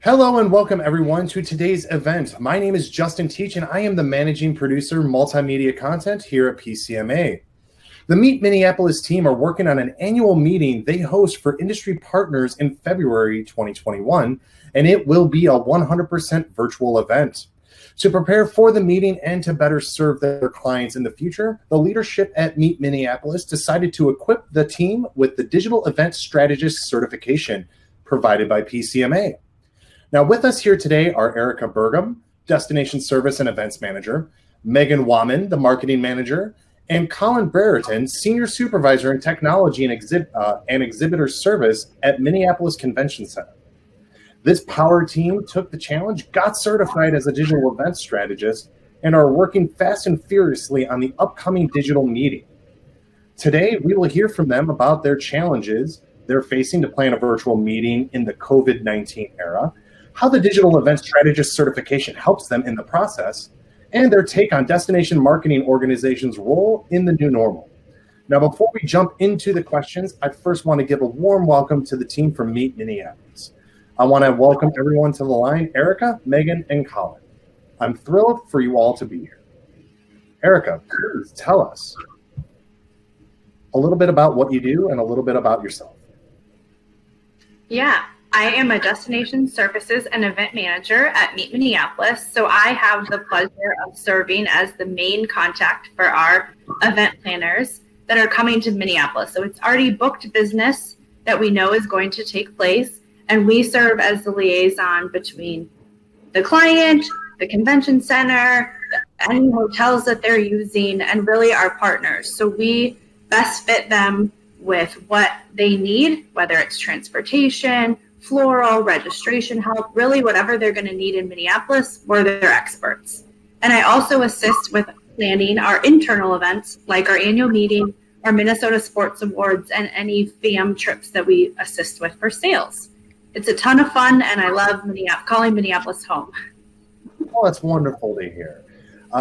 Hello and welcome everyone to today's event. My name is Justin Teach and I am the Managing Producer Multimedia Content here at PCMA. The Meet Minneapolis team are working on an annual meeting they host for industry partners in February 2021, and it will be a 100% virtual event. To prepare for the meeting and to better serve their clients in the future, the leadership at Meet Minneapolis decided to equip the team with the Digital Event Strategist certification provided by PCMA. Now with us here today are Erica Bergum, Destination Service and Events Manager, Megan Wahman, the Marketing Manager, and Colin Brereton, Senior Supervisor in Technology and Exhibitor Service at Minneapolis Convention Center. This power team took the challenge, got certified as a Digital Event Strategist, and are working fast and furiously on the upcoming digital meeting. Today, we will hear from them about their challenges they're facing to plan a virtual meeting in the COVID-19 era, how the Digital Event Strategist certification helps them in the process, and their take on destination marketing organizations' role in the new normal. Now, before we jump into the questions, I first want to give a warm welcome to the team from Meet Minneapolis. I want to welcome everyone to the line, Erica, Megan, and Colin. I'm thrilled for you all to be here. Erica, please tell us a little bit about what you do and a little bit about yourself. Yeah. I am a Destination Services and Event Manager at Meet Minneapolis, so I have the pleasure of serving as the main contact for our event planners that are coming to Minneapolis. So it's already booked business that we know is going to take place, and we serve as the liaison between the client, the convention center, any hotels that they're using, and really our partners. So we best fit them with what they need, whether it's transportation, floral, registration help, really whatever they're going to need in Minneapolis, we're their experts. And I also assist with planning our internal events, like our annual meeting, our Minnesota Sports Awards, and any FAM trips that we assist with for sales. It's a ton of fun, and I love calling Minneapolis home. Oh, that's wonderful to hear.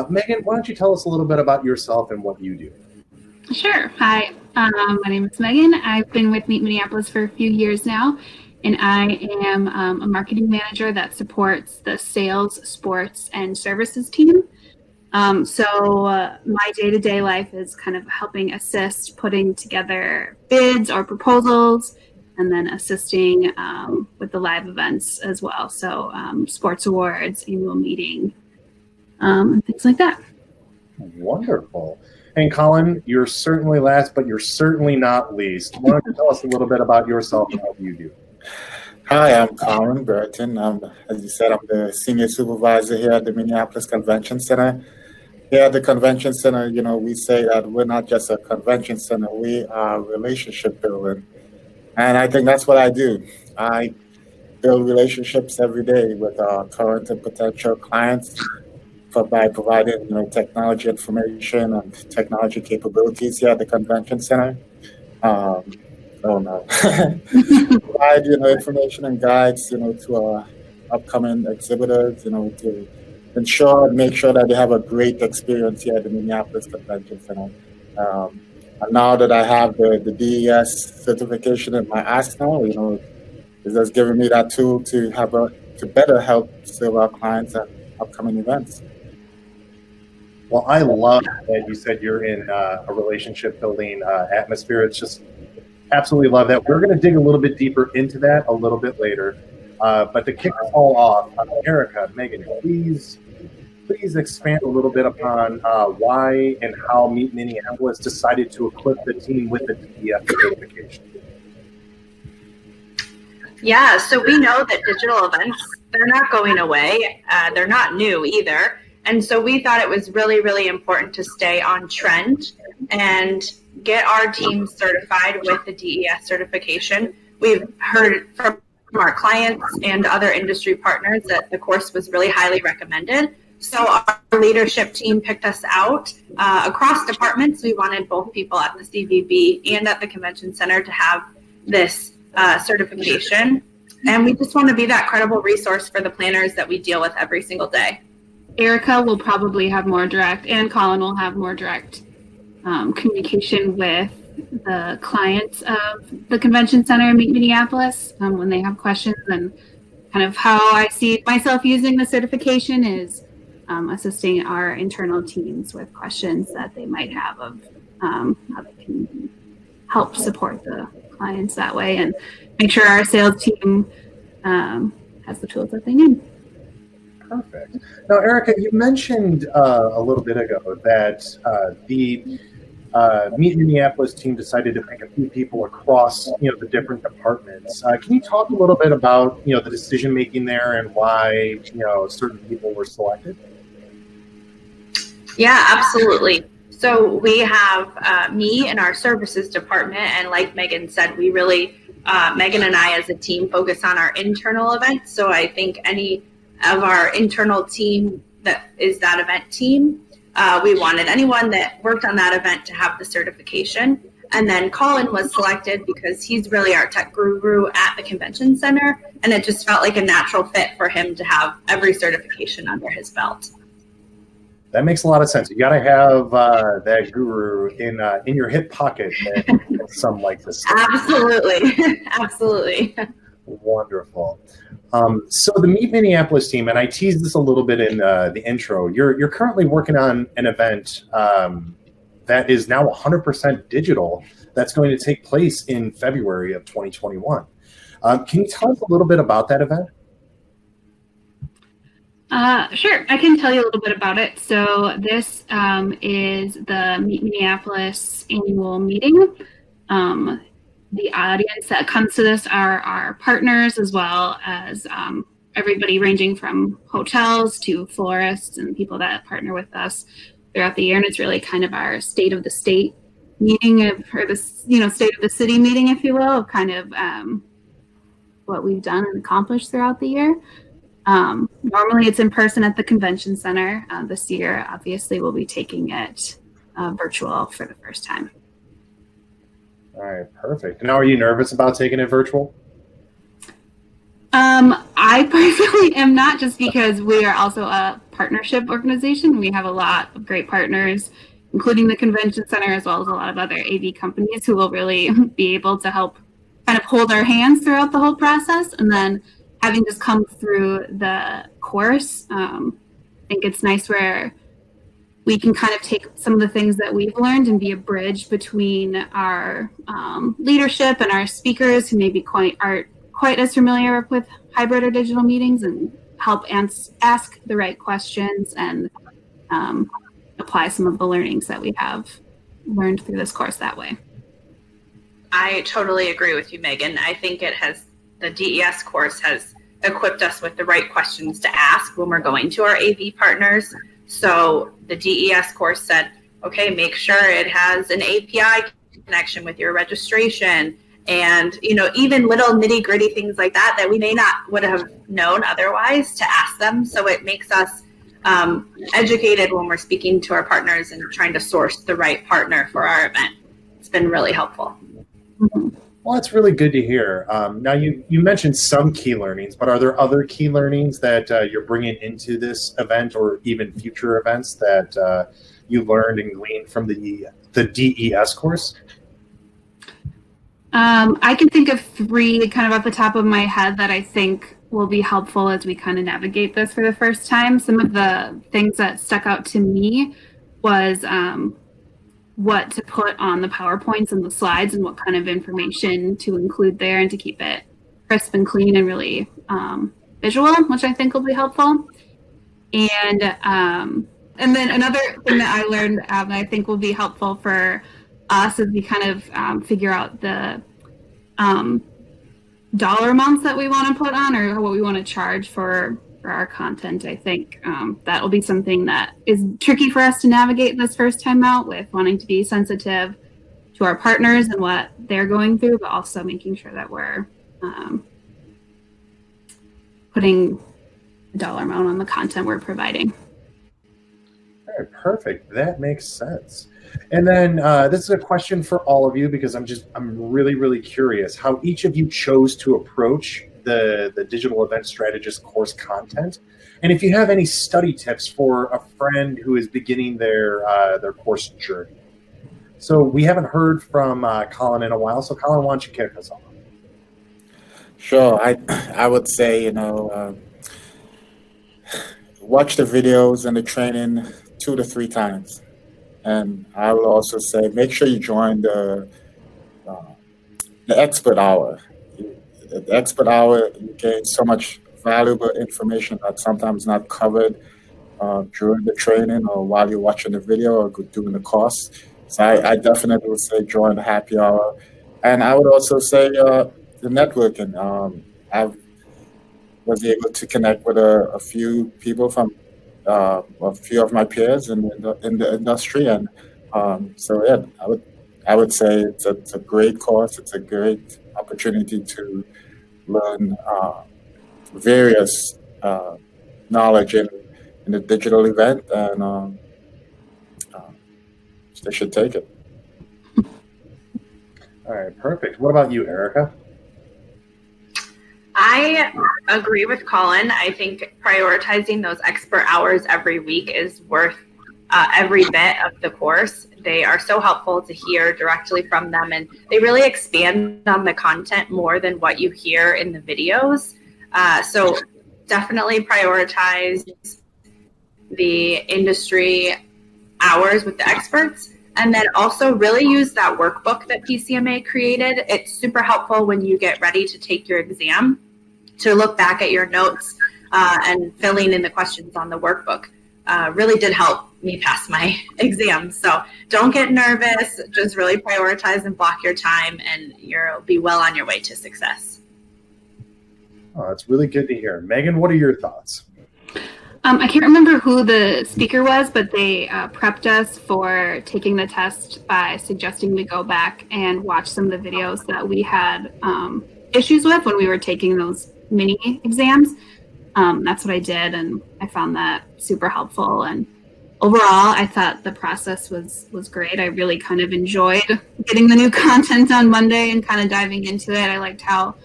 Megan, why don't you tell us a little bit about yourself and what you do? Sure. Hi, my name is Megan. I've been with Meet Minneapolis for a few years now. And I am a marketing manager that supports the sales, sports, and services team. So my day-to-day life is kind of helping assist putting together bids or proposals, and then assisting with the live events as well. So sports awards, annual meeting, and things like that. Wonderful. And Colin, you're certainly last, but you're certainly not least. Why don't you tell us a little bit about yourself and what you do? Hi, I'm Colin Brereton. As you said, I'm the Senior Supervisor here at the Minneapolis Convention Center. Here at the Convention Center, we say that we're not just a convention center, we are relationship building. And I think that's what I do. I build relationships every day with our current and potential clients by providing technology information and technology capabilities here at the Convention Center. Provide information and guides to our upcoming exhibitors, to make sure that they have a great experience here at the Minneapolis Convention Center. And now that I have the DES certification in my arsenal, it's just giving me that tool to better help serve our clients at upcoming events. Well, I love that you said you're in a relationship building atmosphere. It's just absolutely love that. We're going to dig a little bit deeper into that a little bit later. But to kick us all off, Erica, Megan, please expand a little bit upon why and how Meet Minneapolis decided to equip the team with the DEF certification. Yeah, so we know that digital events, they're not going away. They're not new either. And so we thought it was really, really important to stay on trend and get our team certified with the DES certification. We've heard from our clients and other industry partners that the course was really highly recommended. So our leadership team picked us out across departments. We wanted both people at the CVB and at the Convention Center to have this certification. And we just want to be that credible resource for the planners that we deal with every single day. Erica will probably have more direct, and Colin will have more direct communication with the clients of the Convention Center in Meet Minneapolis when they have questions and kind of how I see myself using the certification is assisting our internal teams with questions that they might have of how they can help support the clients that way and make sure our sales team has the tools that they need. Perfect. Now, Erica, you mentioned a little bit ago that the Meet Minneapolis team decided to pick a few people across, the different departments. Can you talk a little bit about, the decision making there and why, certain people were selected? Yeah, absolutely. So we have me in our services department, and like Megan said, we really, Megan and I as a team focus on our internal events. So I think any of our internal team that is that event team, we wanted anyone that worked on that event to have the certification. And then Colin was selected because he's really our tech guru at the convention center, and it just felt like a natural fit for him to have every certification under his belt. That makes a lot of sense. You got to have that guru in your hip pocket and some like this. Absolutely. Absolutely. Wonderful. So the Meet Minneapolis team, and I teased this a little bit in the intro, you're currently working on an event that is now 100% digital that's going to take place in February of 2021. Can you tell us a little bit about that event? Sure, I can tell you a little bit about it. So this is the Meet Minneapolis annual meeting. The audience that comes to this are our partners, as well as everybody ranging from hotels to florists and people that partner with us throughout the year. And it's really kind of our state of the state meeting, or the state of the city meeting, if you will, of kind of what we've done and accomplished throughout the year. Normally it's in person at the convention center. This year, obviously, we'll be taking it virtual for the first time. All right, perfect. Now, are you nervous about taking it virtual? I personally am not, just because we are also a partnership organization. We have a lot of great partners, including the convention center, as well as a lot of other AV companies who will really be able to help kind of hold our hands throughout the whole process. And then having just come through the course, I think it's nice where we can kind of take some of the things that we've learned and be a bridge between our leadership and our speakers who maybe aren't quite as familiar with hybrid or digital meetings, and help ask the right questions and apply some of the learnings that we have learned through this course that way. I totally agree with you, Megan. I think the DES course has equipped us with the right questions to ask when we're going to our AV partners. So the DES course said, okay, make sure it has an API connection with your registration, and even little nitty gritty things like that we may not would have known otherwise to ask them. So it makes us educated when we're speaking to our partners and trying to source the right partner for our event. It's been really helpful. Mm-hmm. Well, that's really good to hear. Now, you mentioned some key learnings, but are there other key learnings that you're bringing into this event, or even future events that you learned and gleaned from the DES course? I can think of 3 kind of off the top of my head that I think will be helpful as we kind of navigate this for the first time. Some of the things that stuck out to me was what to put on the PowerPoints and the slides, and what kind of information to include there, and to keep it crisp and clean and really visual, which I think will be helpful. And then another thing that I learned that I think will be helpful for us as we kind of figure out the dollar amounts that we want to put on, or what we want to charge for our content. I think that will be something that is tricky for us to navigate this first time out, with wanting to be sensitive to our partners and what they're going through, but also making sure that we're putting a dollar amount on the content we're providing. All right, perfect. That makes sense. And then this is a question for all of you, because I'm really, really curious how each of you chose to approach the Digital Event Strategist course content, and if you have any study tips for a friend who is beginning their course journey. So we haven't heard from Colin in a while. So Colin, why don't you kick us off? Sure. I would say, watch the videos and the training 2 to 3 times. And I will also say, make sure you join uh, the expert hour. The expert hour, you gain so much valuable information that's sometimes not covered during the training or while you're watching the video or doing the course. So I definitely would say join the happy hour. And I would also say the networking. I was able to connect with a few people from a few of my peers in the industry, and so yeah, I would say it's a great course. It's a great opportunity to learn various knowledge in the digital event, and they should take it. All right, perfect. What about you, Erica? I agree with Colin. I think prioritizing those expert hours every week is worth every bit of the course. They are so helpful to hear directly from them, and they really expand on the content more than what you hear in the videos. So definitely prioritize the industry hours with the experts. And then also really use that workbook that PCMA created. It's super helpful when you get ready to take your exam to look back at your notes and filling in the questions on the workbook. Really did help me pass my exam. So don't get nervous. Just really prioritize and block your time, and you'll be well on your way to success. Oh, that's really good to hear. Megan, what are your thoughts? I can't remember who the speaker was, but they prepped us for taking the test by suggesting we go back and watch some of the videos that we had issues with when we were taking those mini exams. That's what I did, and I found that super helpful. And overall, I thought the process was great. I really kind of enjoyed getting the new content on Monday and kind of diving into it. I liked how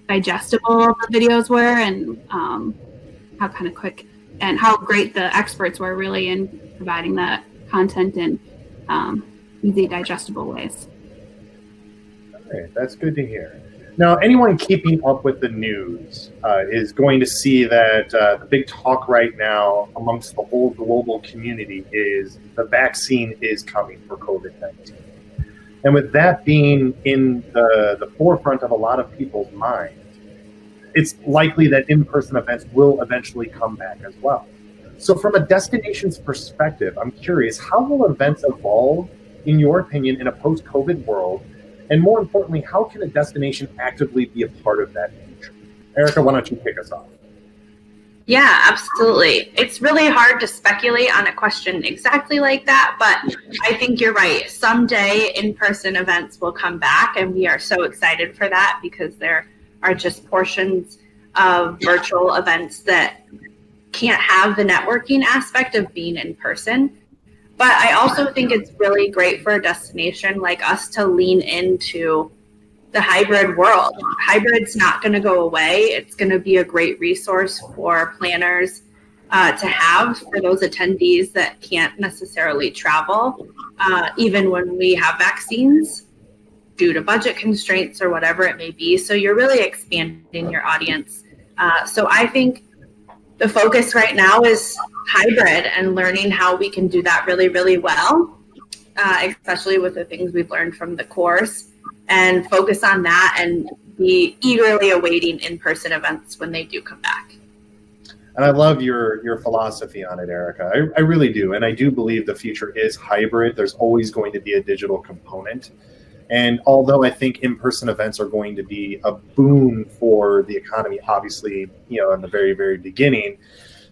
digestible the videos were, and how kind of quick and how great the experts were really in providing that content in easy, digestible ways. All right, that's good to hear. Now, anyone keeping up with the news is going to see that the big talk right now amongst the whole global community is the vaccine is coming for COVID-19. And with that being in the forefront of a lot of people's minds, it's likely that in-person events will eventually come back as well. So from a destination's perspective, I'm curious, how will events evolve, in your opinion, in a post-COVID world? And more importantly, how can a destination actively be a part of that future? Erica, why don't you kick us off? Yeah, absolutely. It's really hard to speculate on a question exactly like that, but I think you're right. Someday in-person events will come back, and we are so excited for that because there are just portions of virtual events that can't have the networking aspect of being in person. But I also think it's really great for a destination like us to lean into the hybrid world. Hybrid's not going to go away. It's going to be a great resource for planners to have for those attendees that can't necessarily travel, even when we have vaccines due to budget constraints or whatever it may be. So you're really expanding your audience. So I think the focus right now is hybrid and learning how we can do that really, really well, especially with the things we've learned from the course, and focus on that and be eagerly awaiting in-person events when they do come back. And I love your philosophy on it, Erica. I really do. And I do believe the future is hybrid. There's always going to be a digital component. And although I think in-person events are going to be a boon for the economy, obviously, in the very, very beginning,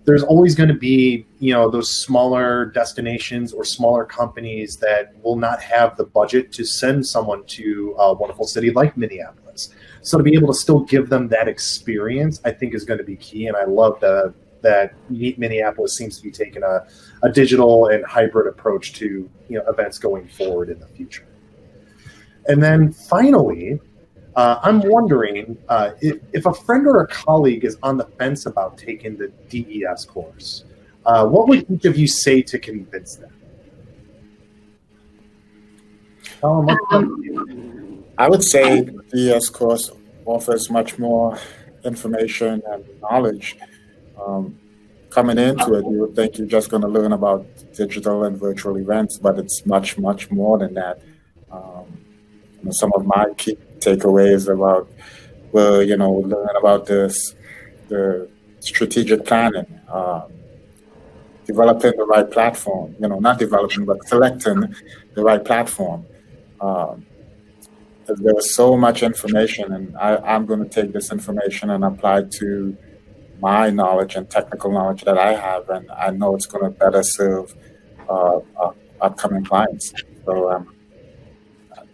there's always going to be, those smaller destinations or smaller companies that will not have the budget to send someone to a wonderful city like Minneapolis. So to be able to still give them that experience, I think is going to be key. And I love that Meet Minneapolis seems to be taking a digital and hybrid approach to, events going forward in the future. And then finally, I'm wondering if a friend or a colleague is on the fence about taking the DES course, what would each of you say to convince them? I would say the DES course offers much more information and knowledge. Coming into it, you would think you're just going to learn about digital and virtual events, but it's much, much more than that. Some of my key takeaways about learn about the strategic planning, developing the right platform, not developing, but selecting the right platform. There was so much information, and I'm going to take this information and apply it to my knowledge and technical knowledge that I have, and I know it's going to better serve upcoming clients. So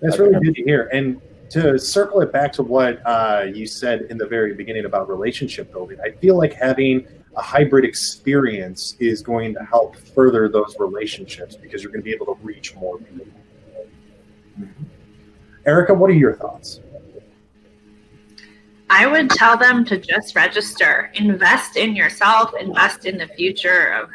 that's really good to hear. And to circle it back to what you said in the very beginning about relationship building, I feel like having a hybrid experience is going to help further those relationships because you're going to be able to reach more people. Mm-hmm. Erica, what are your thoughts? I would tell them to just register, invest in yourself, invest in the future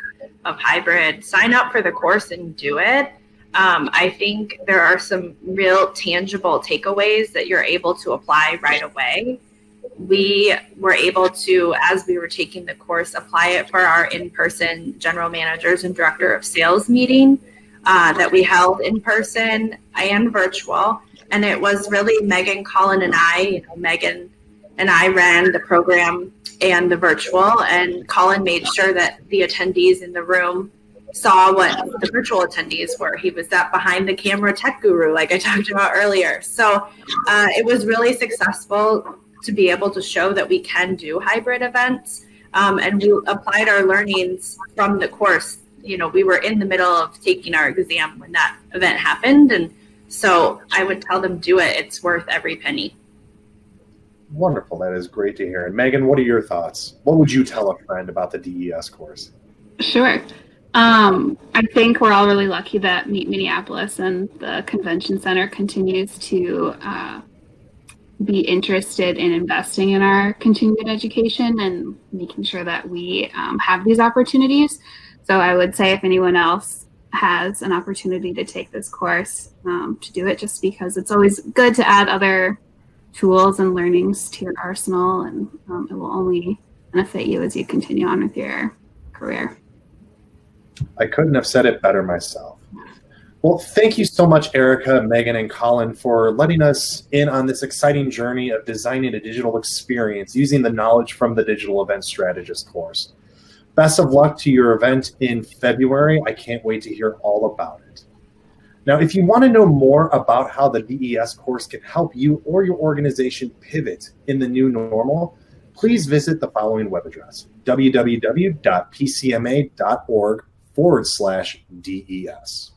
of hybrid, sign up for the course and do it. I think there are some real tangible takeaways that you're able to apply right away. We were able to, as we were taking the course, apply it for our in-person general managers and director of sales meeting that we held in person and virtual. And it was really Megan, Colin, and I. Megan and I ran the program and the virtual, and Colin made sure that the attendees in the room saw what the virtual attendees were. He was that behind the camera tech guru, like I talked about earlier. So it was really successful to be able to show that we can do hybrid events. And we applied our learnings from the course. We were in the middle of taking our exam when that event happened. And so I would tell them, do it. It's worth every penny. Wonderful. That is great to hear. And Megan, what are your thoughts? What would you tell a friend about the DES course? Sure. I think we're all really lucky that Meet Minneapolis and the Convention Center continues to be interested in investing in our continued education and making sure that we have these opportunities. So I would say if anyone else has an opportunity to take this course, to do it, just because it's always good to add other tools and learnings to your arsenal, and it will only benefit you as you continue on with your career. I couldn't have said it better myself. Well, thank you so much, Erica, Megan, and Colin, for letting us in on this exciting journey of designing a digital experience using the knowledge from the Digital Event Strategist course. Best of luck to your event in February. I can't wait to hear all about it. Now, if you want to know more about how the DES course can help you or your organization pivot in the new normal, please visit the following web address, www.pcma.org/DES.